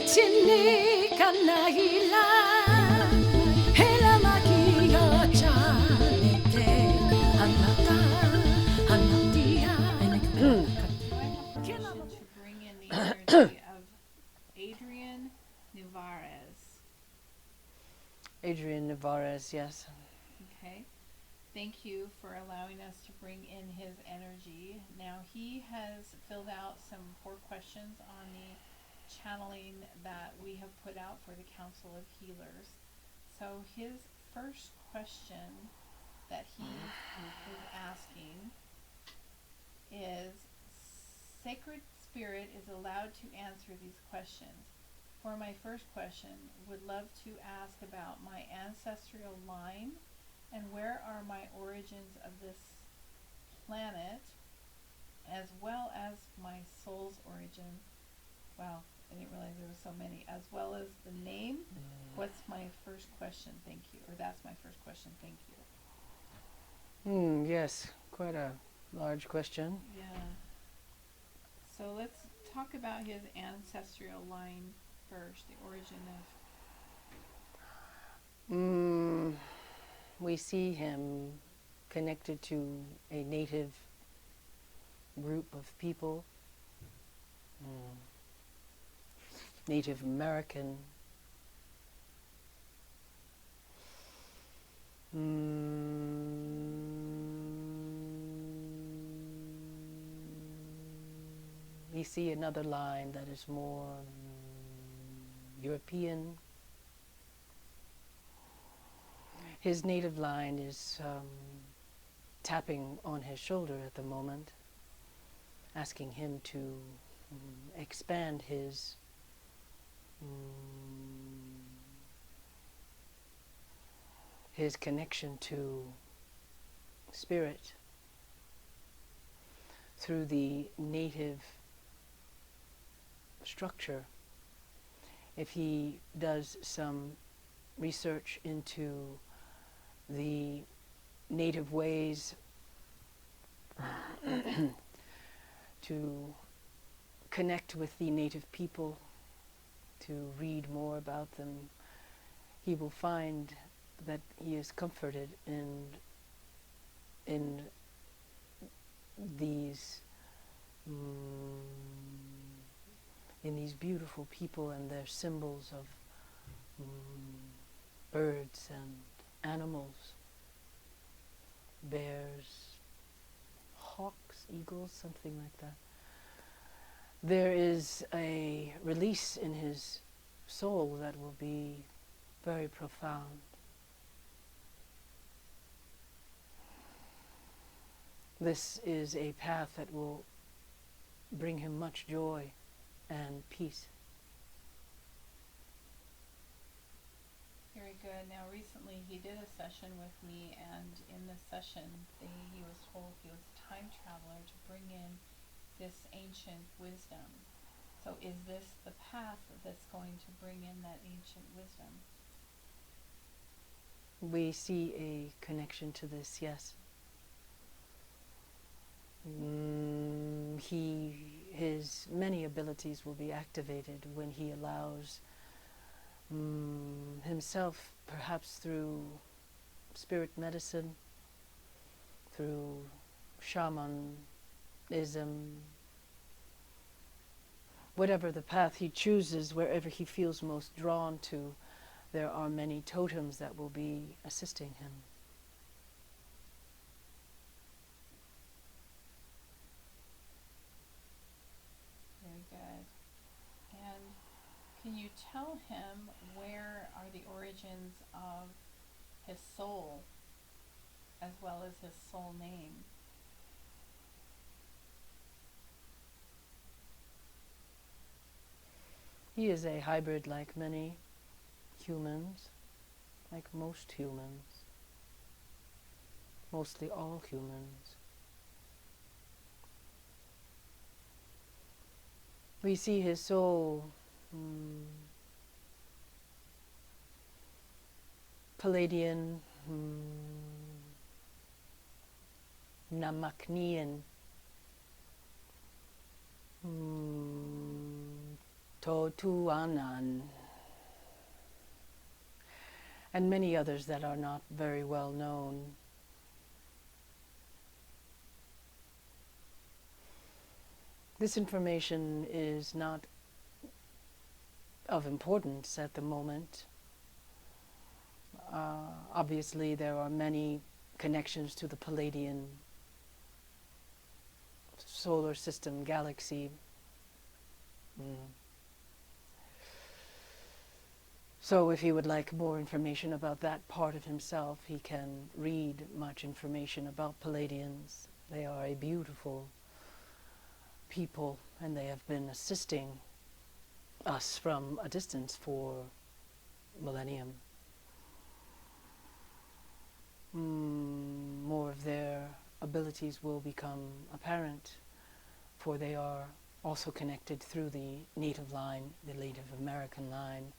Tini kanahila hela makia chanite anata anatia. To bring in the energy of Adrian Nevarez. Adrian Nevarez, yes. Okay. Thank you for allowing us to bring in his energy. Now, he has filled out some 4 questions on the channeling that we have put out for the Council of Healers. So, his first question that he is asking is, Sacred Spirit is allowed to answer these questions. For my first question, would love to ask about my ancestral line and where are my origins of this planet, as well as my soul's origin. Wow, I didn't realize there were so many. As well as the name. What's my first question? Thank you. Or that's my first question. Thank you. Yes, quite a large question. Yeah. So let's talk about his ancestral line first, the origin of... We see him connected to a native group of people, Native American. We see another line that is more European. His native line is tapping on his shoulder at the moment, asking him to expand his connection to spirit through the native structure. If he does some research into the native ways to connect with the native people, to read more about them, he will find that he is comforted in these beautiful people and their symbols of birds and animals, bears, hawks, eagles, something like that. There is a release in his soul that will be very profound. This is a path that will bring him much joy and peace. Very good. Now, recently he did a session with me, and in this session he was told he was a time traveler to bring in this ancient wisdom. So is this the path that's going to bring in that ancient wisdom? We see a connection to this, yes. His many abilities will be activated when he allows himself, perhaps through spirit medicine, through shamanism, whatever the path he chooses, wherever he feels most drawn to, there are many totems that will be assisting him. Very good. And can you tell him where are the origins of his soul, as well as his soul name? He is a hybrid like many humans, like most humans, mostly all humans. We see his soul Palladian, Namaknian, Totuanan, and many others that are not very well known. This information is not of importance at the moment. Obviously, there are many connections to the Palladian solar system galaxy. So if he would like more information about that part of himself, he can read much information about Palladians. They are a beautiful people, and they have been assisting us from a distance for millennium. More of their abilities will become apparent, for they are also connected through the native line, the Native American line,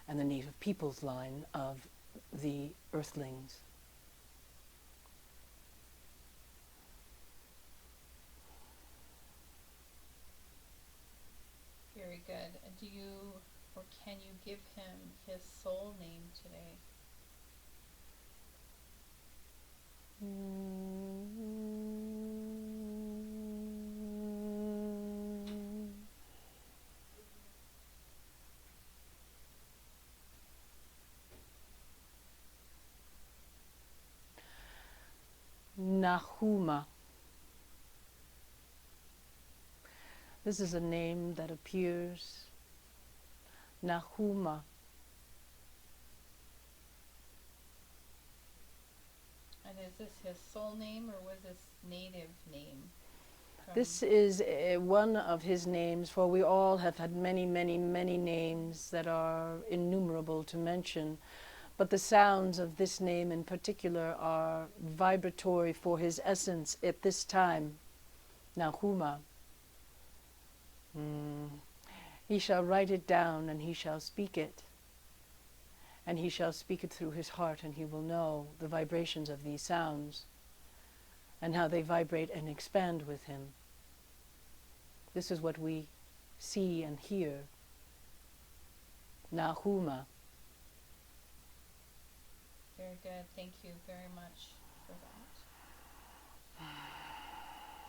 and the Native Peoples line of the Earthlings. Very good. Do you, or can you give him his soul name today? Nahuma. This is a name that appears. Nahuma. And is this his soul name, or was this native name? This is one of his names, for we all have had many, many, many names that are innumerable to mention. But the sounds of this name in particular are vibratory for his essence at this time. Nahuma. He shall write it down, and he shall speak it. And he shall speak it through his heart, and he will know the vibrations of these sounds and how they vibrate and expand with him. This is what we see and hear. Nahuma. Very good. Thank you very much for that.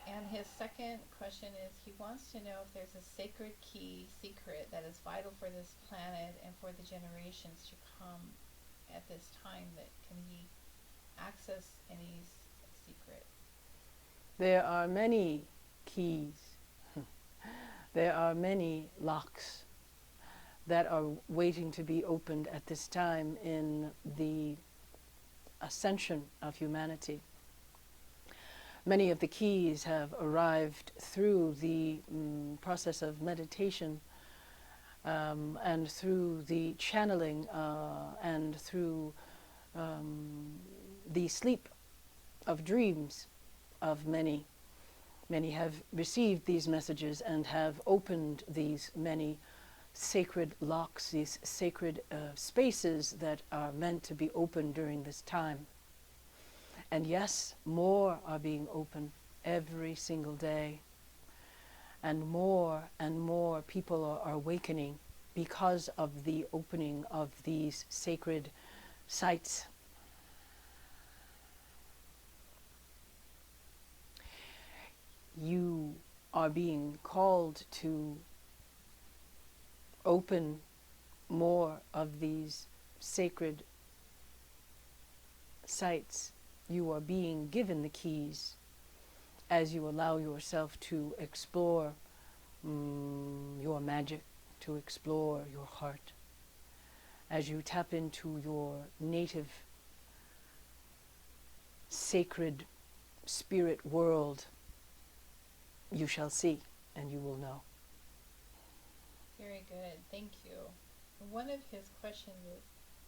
And his second question is, he wants to know if there's a sacred key secret that is vital for this planet and for the generations to come at this time. That can he access any secret? There are many keys. There are many locks that are waiting to be opened at this time in the ascension of humanity. Many of the keys have arrived through the process of meditation and through the channeling and through the sleep of dreams of many. Many have received these messages and have opened these many sacred locks, these sacred spaces that are meant to be opened during this time. And yes, more are being opened every single day. And more people are awakening because of the opening of these sacred sites. You are being called to open more of these sacred sites. You are being given the keys as you allow yourself to explore your magic, to explore your heart. As you tap into your native sacred spirit world, you shall see and you will know. Very good. Thank you. One of his questions is,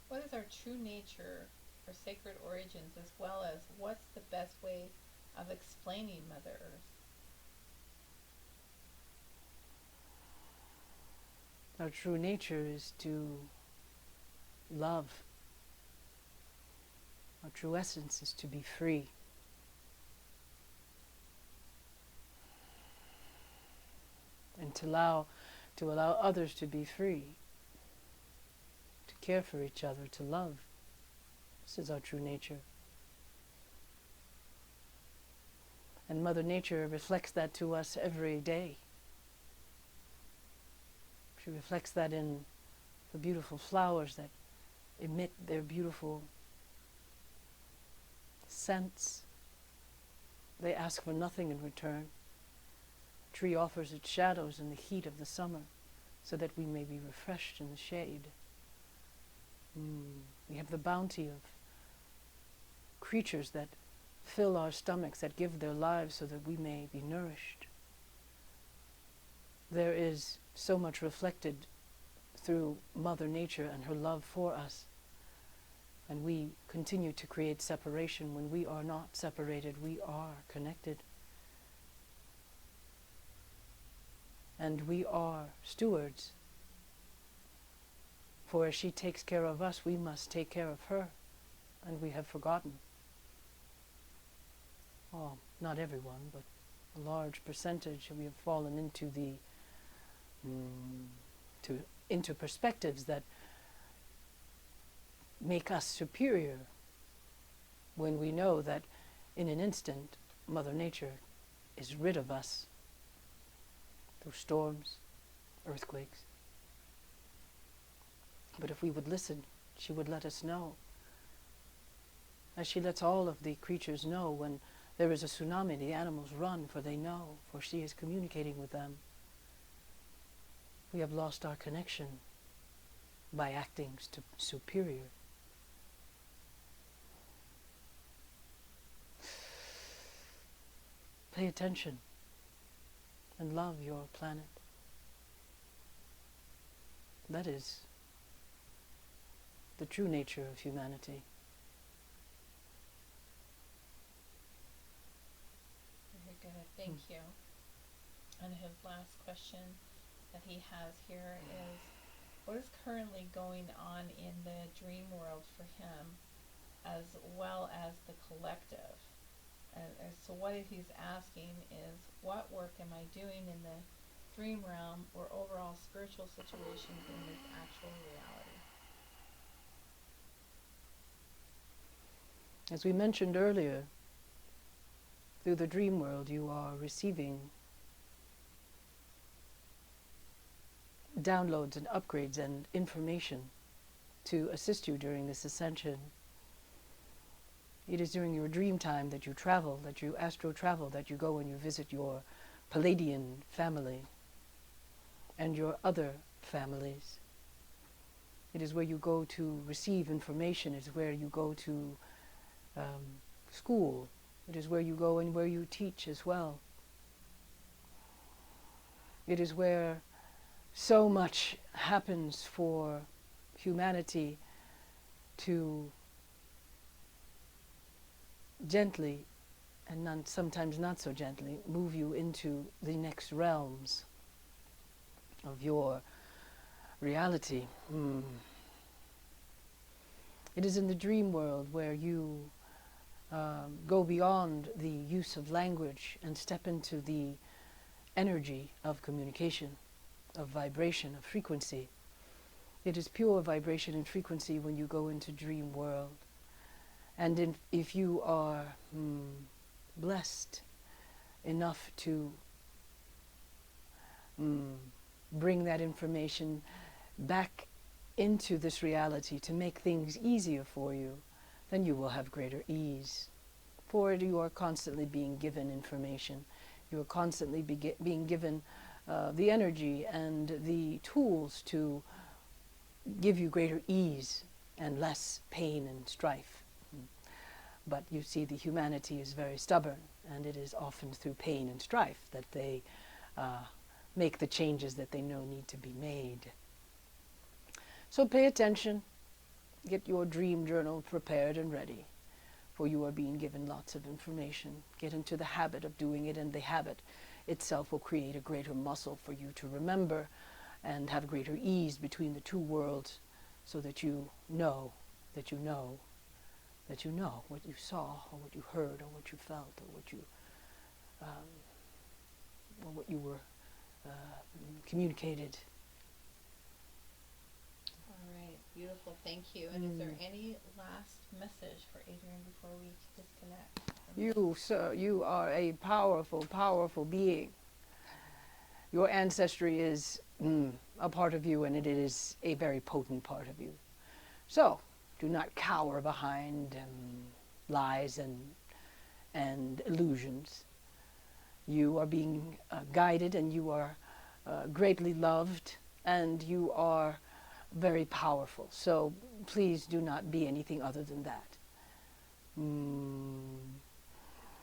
what is our true nature or sacred origins, as well as what's the best way of explaining Mother Earth? Our true nature is to love. Our true essence is to be free. And to allow to allow others to be free, to care for each other, to love. This is our true nature. And Mother Nature reflects that to us every day. She reflects that in the beautiful flowers that emit their beautiful scents. They ask for nothing in return. A tree offers its shadows in the heat of the summer so that we may be refreshed in the shade. We have the bounty of creatures that fill our stomachs, that give their lives so that we may be nourished. There is so much reflected through Mother Nature and her love for us. And we continue to create separation. When we are not separated, we are connected. And we are stewards. For as she takes care of us, we must take care of her. And we have forgotten. Well, not everyone, but a large percentage. We have fallen into the into perspectives that make us superior, when we know that in an instant Mother Nature is rid of us through storms, earthquakes. But if we would listen, she would let us know. As she lets all of the creatures know, when there is a tsunami, the animals run, for they know, for she is communicating with them. We have lost our connection by acting superior. Pay attention and love your planet. That is the true nature of humanity. Very good, thank you. And his last question that he has here is, what is currently going on in the dream world for him, as well as the collective? And so what he's asking is, what work am I doing in the dream realm or overall spiritual situations in this actual reality? As we mentioned earlier, through the dream world you are receiving downloads and upgrades and information to assist you during this ascension. It is during your dream time that you travel, that you astro travel, that you go and you visit your Palladian family and your other families. It is where you go to receive information. It is where you go to school. It is where you go and where you teach as well. It is where so much happens for humanity to gently, and sometimes not so gently, move you into the next realms of your reality. It is in the dream world where you go beyond the use of language and step into the energy of communication, of vibration, of frequency. It is pure vibration and frequency when you go into dream world. And if you are blessed enough to bring that information back into this reality to make things easier for you, then you will have greater ease. For you are constantly being given information. You are constantly being given the energy and the tools to give you greater ease and less pain and strife. But you see, the humanity is very stubborn, and it is often through pain and strife that they make the changes that they know need to be made. So pay attention, get your dream journal prepared and ready, for you are being given lots of information. Get into the habit of doing it, and the habit itself will create a greater muscle for you to remember and have greater ease between the two worlds, so that you know that you know that you know what you saw, or what you heard, or what you felt, or what you were communicated. All right, beautiful. Thank you. And is there any last message for Adrian before we disconnect? You, sir, you are a powerful, powerful being. Your ancestry is a part of you, and it is a very potent part of you. So, do not cower behind lies and illusions. You are being guided, and you are greatly loved, and you are very powerful. So please do not be anything other than that.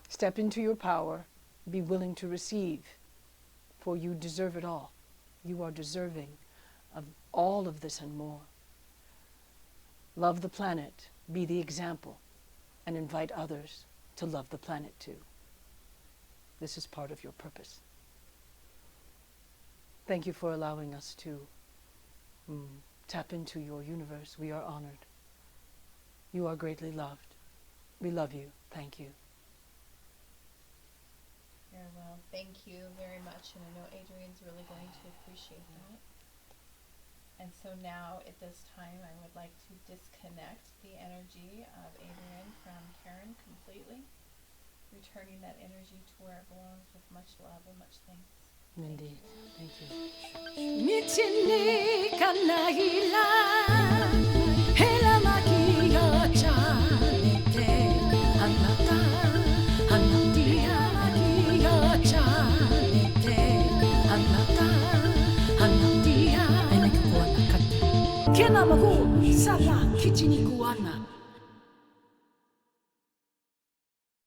Step into your power. Be willing to receive, for you deserve it all. You are deserving of all of this and more. Love the planet. Be the example, and invite others to love the planet too. This is part of your purpose. Thank you for allowing us to tap into your universe. We are honored. You are greatly loved. We love you. Thank you. Very well. Thank you very much. And I know Adrian's really going to appreciate that. And so now at this time, I would like to disconnect the energy of Adrian from Karen completely, returning that energy to where it belongs with much love and much thanks. Indeed. Thank you. Mitini kanaila hela makia chanite anata anatia makia chanite anata anatia enekuana kati kena magu